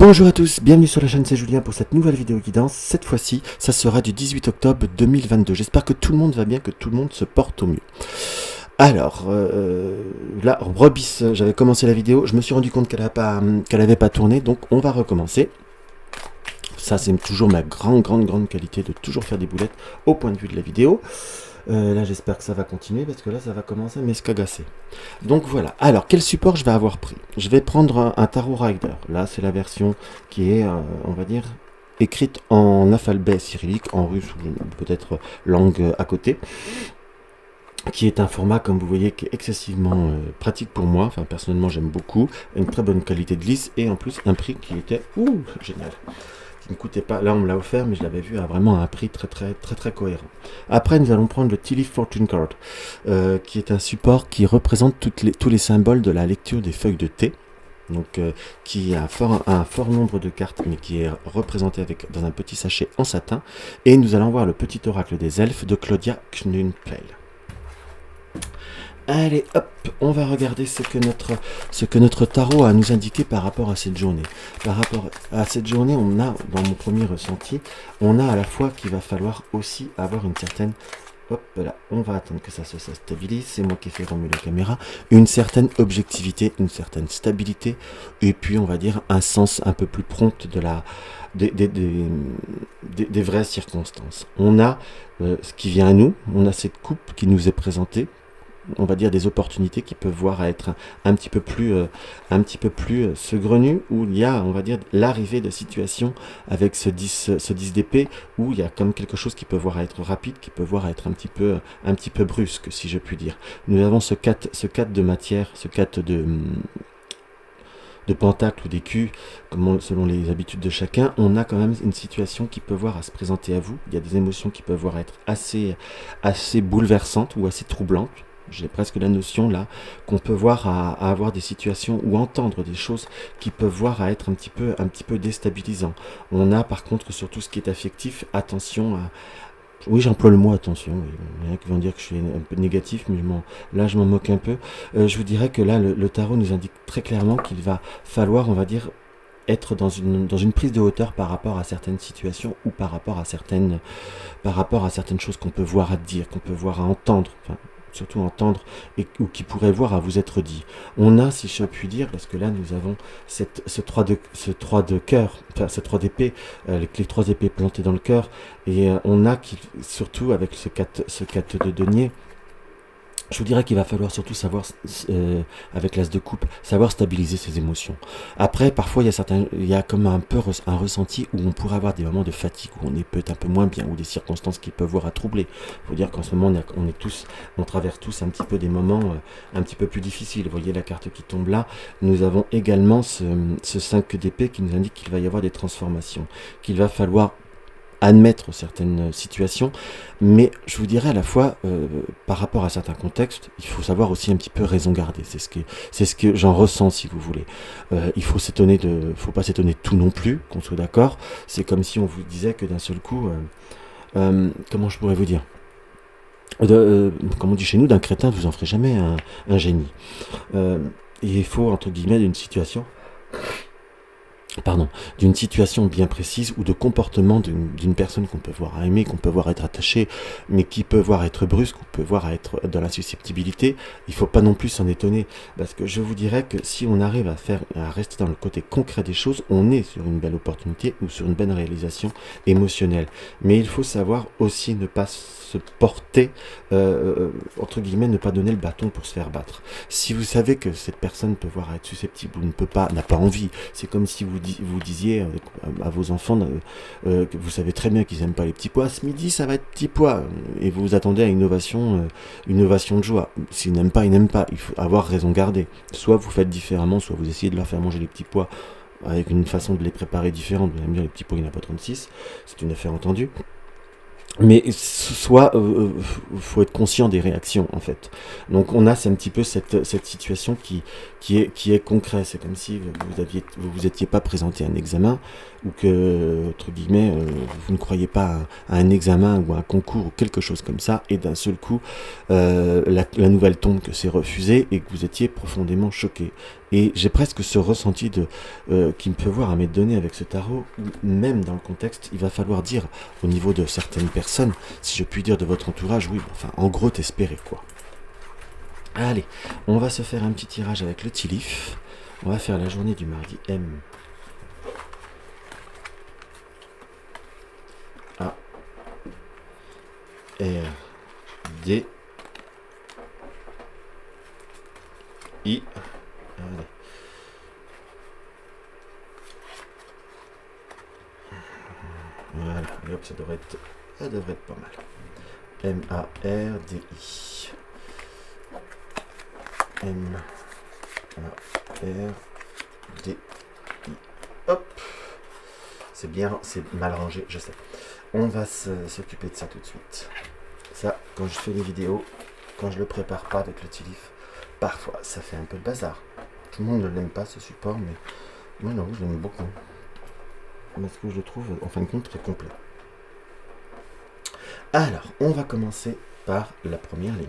Bonjour à tous, bienvenue sur la chaîne, c'est Julien pour cette nouvelle vidéo guidance. Cette fois-ci, ça sera du 18 octobre 2022. J'espère que tout le monde va bien, que tout le monde se porte au mieux. Alors, là, Rebis, j'avais commencé la vidéo, je me suis rendu compte qu'elle n'avait pas tourné, donc on va recommencer. Ça, c'est toujours ma grande qualité de toujours faire des boulettes au point de vue de la vidéo. Là, j'espère que ça va continuer parce que là, ça va commencer à m'escagasser. Donc voilà. Alors, quel support je vais avoir pris? Je vais prendre un Tarot Rider. Là, c'est la version qui est, on va dire, écrite en alphabet cyrillique, en russe ou peut-être langue à côté, qui est un format, comme vous voyez, qui est excessivement pratique pour moi. Enfin, personnellement, j'aime beaucoup. Une très bonne qualité de lisse et en plus, un prix qui était génial. Qui ne coûtait pas, là on me l'a offert, mais je l'avais vu à vraiment un prix très cohérent. Après, nous allons prendre le Tilly Fortune Card, qui est un support qui représente tous les symboles de la lecture des feuilles de thé. Donc, qui a un fort nombre de cartes, mais qui est représenté dans un petit sachet en satin. Et nous allons voir le petit oracle des elfes de Claudia Knunplel. Allez, hop, on va regarder ce que notre tarot a à nous indiquer par rapport à cette journée. Par rapport à cette journée, on a, dans mon premier ressenti, on a à la fois qu'il va falloir aussi avoir une certaine... Hop là, on va attendre que ça se stabilise, c'est moi qui ai fait remuer la caméra. Une certaine objectivité, une certaine stabilité, et puis on va dire un sens un peu plus prompt des vraies circonstances. On a ce qui vient à nous, on a cette coupe qui nous est présentée, on va dire des opportunités qui peuvent voir à être un petit peu plus saugrenues, où il y a, on va dire, l'arrivée de situations avec ce 10 d'épée, où il y a comme quelque chose qui peut voir à être rapide, qui peut voir à être un petit peu brusque, si je puis dire. Nous avons ce 4 de matière, ce 4 de pentacle ou d'écu, selon les habitudes de chacun. On a quand même une situation qui peut voir à se présenter à vous. Il y a des émotions qui peuvent voir à être assez bouleversantes ou assez troublantes. J'ai presque la notion là qu'on peut voir à avoir des situations ou entendre des choses qui peuvent voir à être un petit peu déstabilisant. On a par contre sur tout ce qui est affectif, attention à... Oui, j'emploie le mot attention, oui. Il y en a qui vont dire que je suis un peu négatif, mais là je m'en moque un peu. Je vous dirais que là le tarot nous indique très clairement qu'il va falloir, on va dire, être dans une prise de hauteur par rapport à certaines situations ou par rapport à certaines choses qu'on peut voir à dire, qu'on peut voir à entendre. Enfin, surtout entendre, ou qui pourrait voir à vous être dit. On a, si je puis dire, parce que là nous avons ce 3 de cœur, enfin ce 3 d'épée, les 3 épées plantées dans le cœur, et on a surtout avec ce 4 de denier, je vous dirais qu'il va falloir surtout savoir, avec l'as de coupe, savoir stabiliser ses émotions. Après, parfois, il y a comme un un ressenti où on pourrait avoir des moments de fatigue, où on est peut-être un peu moins bien, ou des circonstances qui peuvent voir à troubler. Il faut dire qu'en ce moment, on traverse tous un petit peu des moments un petit peu plus difficiles. Vous voyez la carte qui tombe là. Nous avons également ce 5 d'épée qui nous indique qu'il va y avoir des transformations, qu'il va falloir admettre certaines situations, mais je vous dirais à la fois, par rapport à certains contextes, il faut savoir aussi un petit peu raison garder. C'est ce que j'en ressens, si vous voulez. Il faut pas s'étonner de tout non plus, qu'on soit d'accord. C'est comme si on vous disait que d'un seul coup, comment je pourrais vous dire, comme on dit chez nous, d'un crétin, vous en ferez jamais un génie. Il faut, entre guillemets, d'une situation bien précise ou de comportement d'une personne qu'on peut voir aimer, qu'on peut voir être attaché, mais qui peut voir être brusque, ou peut voir être dans la susceptibilité. Il ne faut pas non plus s'en étonner, parce que je vous dirais que si on arrive à rester dans le côté concret des choses, on est sur une belle opportunité ou sur une belle réalisation émotionnelle. Mais il faut savoir aussi ne pas se porter, entre guillemets, ne pas donner le bâton pour se faire battre. Si vous savez que cette personne peut voir être susceptible ou n'a pas envie, c'est comme si vous disiez à vos enfants que vous savez très bien qu'ils n'aiment pas les petits pois, ce midi ça va être petits pois, et vous vous attendez à une ovation de joie. S'ils n'aiment pas, ils n'aiment pas, il faut avoir raison garder. Soit vous faites différemment, soit vous essayez de leur faire manger les petits pois avec une façon de les préparer différente. Vous allez me dire, les petits pois il n'y en a pas 36, c'est une affaire entendue. Mais soit faut être conscient des réactions en fait. Donc on a c'est un petit peu cette situation qui est concrète. C'est comme si vous étiez pas présenté à un examen, ou que entre guillemets vous ne croyez pas à un examen ou à un concours ou quelque chose comme ça, et d'un seul coup la nouvelle tombe que c'est refusé et que vous étiez profondément choqué. Et j'ai presque ce ressenti qui me peut voir à m'être donné avec ce tarot, où même dans le contexte, il va falloir dire au niveau de certaines personnes, si je puis dire de votre entourage, oui, enfin en gros t'espérer quoi. Allez, on va se faire un petit tirage avec le Tilif. On va faire la journée du mardi M. A. R. D. I. Allez. Voilà, et hop, ça devrait être pas mal. M, A, R, D, I. M, A, R, D, I. Hop. C'est bien, c'est mal rangé, je sais. On va s'occuper de ça tout de suite. Ça, quand je fais les vidéos, quand je le prépare pas avec le Tilif, parfois ça fait un peu de bazar. Tout le monde ne l'aime pas ce support, mais moi non, je l'aime beaucoup. Parce que je le trouve en fin de compte très complet. Alors, on va commencer par la première ligne.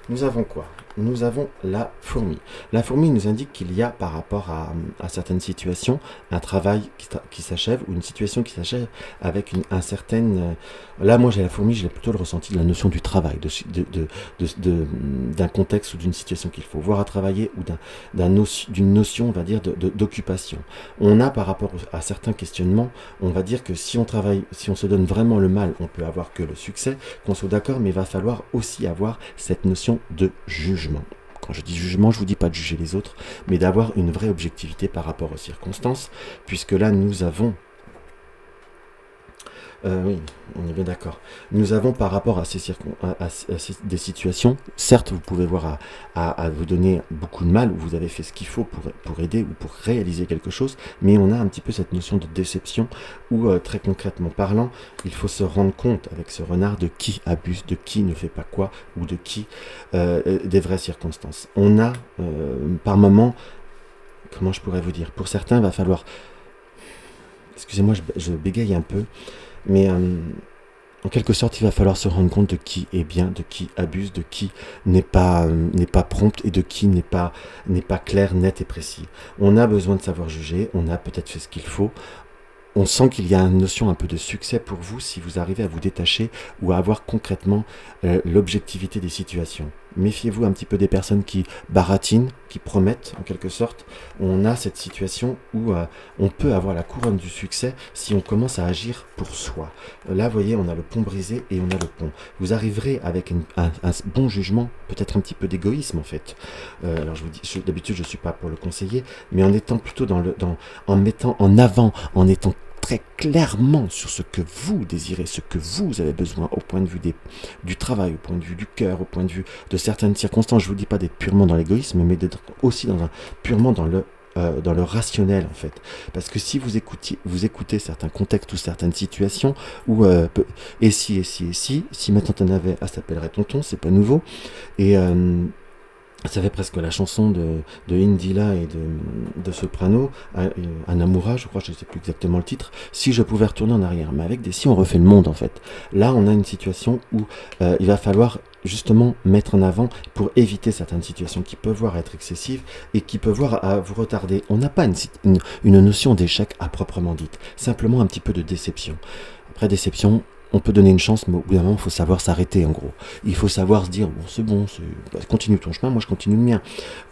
Nous avons quoi? Nous avons la fourmi. La fourmi nous indique qu'il y a par rapport à certaines situations un travail qui s'achève ou une situation qui s'achève avec un certain... là, moi j'ai la fourmi, j'ai plutôt le ressenti de la notion du travail, d'un contexte ou d'une situation qu'il faut voir à travailler ou d'une notion, on va dire, d'occupation. On a par rapport à certains questionnements, on va dire que si on travaille, si on se donne vraiment le mal, on peut avoir que le succès, qu'on soit d'accord, mais il va falloir aussi avoir cette notion de jugement. Quand je dis jugement, je ne vous dis pas de juger les autres, mais d'avoir une vraie objectivité par rapport aux circonstances, puisque là nous avons... oui, on est bien d'accord. Nous avons par rapport à des situations, certes vous pouvez voir à vous donner beaucoup de mal, où vous avez fait ce qu'il faut pour aider ou pour réaliser quelque chose, mais on a un petit peu cette notion de déception, où très concrètement parlant, il faut se rendre compte avec ce renard de qui abuse, de qui ne fait pas quoi, ou de qui des vraies circonstances. On a par moment, comment je pourrais vous dire, pour certains il va falloir, excusez-moi je bégaye un peu, mais en quelque sorte, il va falloir se rendre compte de qui est bien, de qui abuse, de qui n'est pas prompt et de qui n'est pas clair, net et précis. On a besoin de savoir juger, on a peut-être fait ce qu'il faut. On sent qu'il y a une notion un peu de succès pour vous si vous arrivez à vous détacher ou à avoir concrètement l'objectivité des situations. Méfiez-vous un petit peu des personnes qui baratinent, qui promettent en quelque sorte. On a cette situation où on peut avoir la couronne du succès si on commence à agir pour soi. Là, vous voyez, on a le pont brisé et on a le pont. Vous arriverez avec un bon jugement, peut-être un petit peu d'égoïsme en fait. Alors je vous dis, d'habitude je ne suis pas pour le conseiller, mais en étant plutôt en mettant en avant, en étant très clairement sur ce que vous désirez, ce que vous avez besoin au point de vue du travail, au point de vue du cœur, au point de vue de certaines circonstances. Je ne vous dis pas d'être purement dans l'égoïsme, mais d'être aussi purement dans le rationnel en fait. Parce que si vous écoutez certains contextes ou certaines situations où et si ma tante en avait, elle s'appellerait tonton, c'est pas nouveau, et ça fait presque la chanson de Indila et de Soprano, Anamura, je crois, je ne sais plus exactement le titre, si je pouvais retourner en arrière. Mais avec des si, on refait le monde en fait. Là, on a une situation où il va falloir justement mettre en avant pour éviter certaines situations qui peuvent voir être excessives et qui peuvent voir à vous retarder. On n'a pas une notion d'échec à proprement dite, simplement un petit peu de déception. Après déception, on peut donner une chance, mais au bout d'un moment, il faut savoir s'arrêter, en gros. Il faut savoir se dire, bon, c'est bon, continue ton chemin, moi je continue le mien.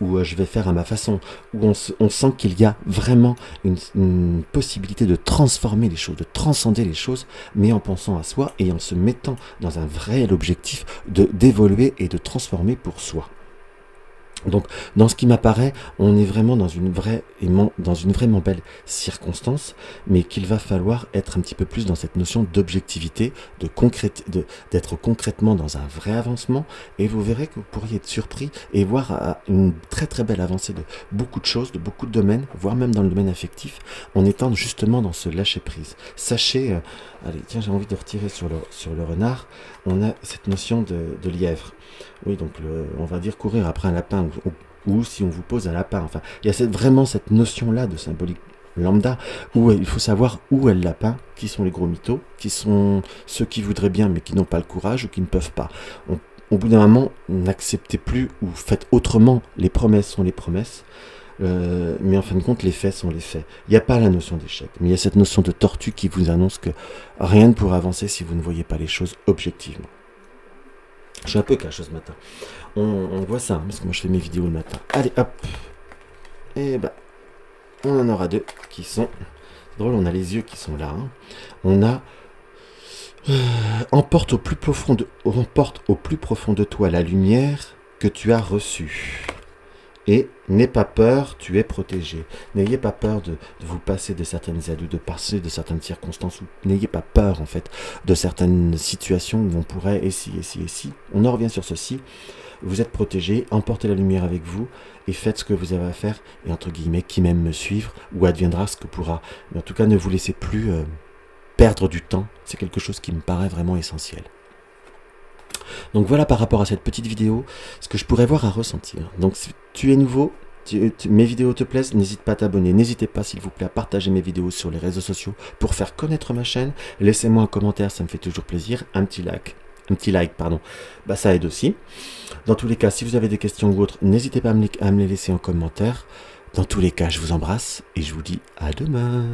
Ou je vais faire à ma façon. Ou on sent qu'il y a vraiment une possibilité de transformer les choses, de transcender les choses, mais en pensant à soi et en se mettant dans un vrai objectif d'évoluer et de transformer pour soi. Donc, dans ce qui m'apparaît, on est vraiment dans une vraiment belle circonstance, mais qu'il va falloir être un petit peu plus dans cette notion d'objectivité, d'être concrètement dans un vrai avancement, et vous verrez que vous pourriez être surpris et voir une très très belle avancée de beaucoup de choses, de beaucoup de domaines, voire même dans le domaine affectif, en étant justement dans ce lâcher-prise. Sachez, allez, tiens, j'ai envie de retirer sur le renard, on a cette notion de lièvre. Oui, donc on va dire courir après un lapin, ou si on vous pose un lapin. Enfin, il y a vraiment cette notion-là de symbolique lambda, où il faut savoir où est le lapin, qui sont les gros mythos, qui sont ceux qui voudraient bien mais qui n'ont pas le courage ou qui ne peuvent pas. Au bout d'un moment, n'acceptez plus ou faites autrement, les promesses sont les promesses. Mais en fin de compte, les faits sont les faits. Il n'y a pas la notion d'échec, mais il y a cette notion de tortue qui vous annonce que rien ne pourra avancer si vous ne voyez pas les choses objectivement. Je suis un peu cash ce matin. On voit ça, hein, parce que moi je fais mes vidéos le matin. Allez, hop. Et bah, on en aura deux qui sont... C'est drôle, on a les yeux qui sont là. Hein. On a... emporte au plus profond de toi la lumière que tu as reçue. Et n'aie pas peur, tu es protégé. N'ayez pas peur de vous passer de certaines aides ou de passer de certaines circonstances. N'ayez pas peur en fait de certaines situations où on pourrait et si. On en revient sur ceci. Vous êtes protégé, emportez la lumière avec vous et faites ce que vous avez à faire. Et entre guillemets, qui m'aime me suivre ou adviendra ce que pourra. Mais en tout cas, ne vous laissez plus perdre du temps. C'est quelque chose qui me paraît vraiment essentiel. Donc voilà par rapport à cette petite vidéo, ce que je pourrais voir à ressentir. Donc si tu es nouveau, mes vidéos te plaisent, n'hésite pas à t'abonner. N'hésitez pas s'il vous plaît à partager mes vidéos sur les réseaux sociaux pour faire connaître ma chaîne. Laissez-moi un commentaire, ça me fait toujours plaisir. Un petit like, bah, ça aide aussi. Dans tous les cas, si vous avez des questions ou autres, n'hésitez pas à me les laisser en commentaire. Dans tous les cas, je vous embrasse et je vous dis à demain.